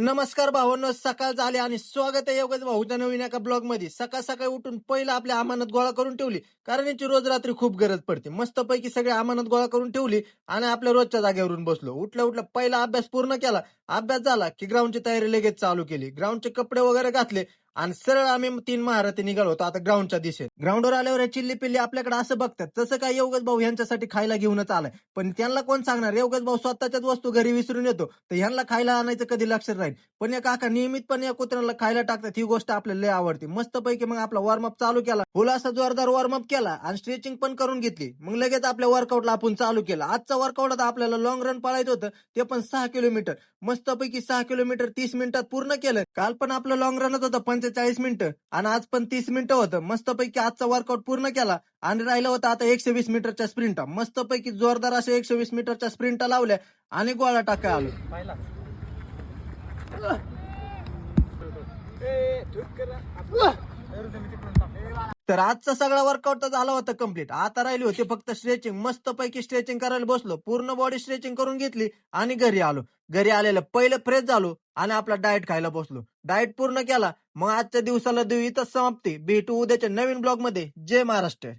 नमस्कार भावांनो, सकाळ झाली आणि स्वागत आहे योगेश भाऊच्या नवीन एका ब्लॉग मध्ये. सकाळ सकाळी उठून पहिलं आपल्या अमानत गोळा करून ठेवली, कारण याची रोज रात्री खूप गरज पडते. मस्तपैकी सगळी अमानत गोळा करून ठेवली आणि आपल्या रोजच्या जागेवरून बसलो. उठल्या उठल्या पहिला अभ्यास पूर्ण केला. अभ्यास झाला की ग्राउंडची तयारी लगेच चालू केली. ग्राउंडचे कपडे वगैरे घातले आणि सरळ आम्ही 3 महारथी निघालो होतो आता ग्राउंडच्या दिशेने. ग्राउंडवर आल्यावर हे चिल्ली पिल्ली आपल्याकडे असं बघतात, तसं काय योगेश भाऊ यांच्यासाठी खायला घेऊनच आलाय. पण त्यांना कोण सांगणार, योगेश भाऊ स्वतःच्याच वस्तू घरी विसरून येतो, तर ह्यांना खायला आणायचं कधी लक्षात राहील. पण या काका नियमितपणे या कुत्र्याला खायला टाकतात, ही गोष्ट आपल्याला लय आवडते. मस्तपैकी मग आपला वॉर्मअप चालू केला, फुल असा जोरदार वॉर्मअप केला आणि स्ट्रेचिंग पण करून घेतली. मग लगेच आपल्या वर्कआउटला आपण चालू केलं. आजचा वर्कआउट आपल्याला लॉंग रन पळायचं होतं, ते पण 6 किलोमीटर. मस्तपैकी 6 किलोमीटर 30 मिनिटात पूर्ण केलं. काल पण आपलं लॉंग रनच होतं 45 मिनिटं आणि आज पण 30 मिनिटं होतं. मस्तपैकी आजचा वर्कआउट पूर्ण केला आणि राहिलं होतं आता 120 मीटरच्या स्प्रिंटा. मस्तपैकी जोरदार अशा 120 मीटरच्या स्प्रिंटा लावल्या आणि गोळा टाकाय आलो. तर आजचा सगळा वर्कआउट तर झाला होता कम्प्लीट. आता राहिली होती फक्त स्ट्रेचिंग. मस्तपैकी स्ट्रेचिंग करायला बसलो. पूर्ण बॉडी स्ट्रेचिंग करून घेतली आणि घरी आलो. घरी आलेलं पहिलं फ्रेश झालो आणि आपला डाएट खायला बसलो. डाएट पूर्ण केला. मग आजच्या दिवसाला देऊ इथंच समाप्ती. भेटू उद्याच्या नवीन ब्लॉग मध्ये. जय महाराष्ट्र.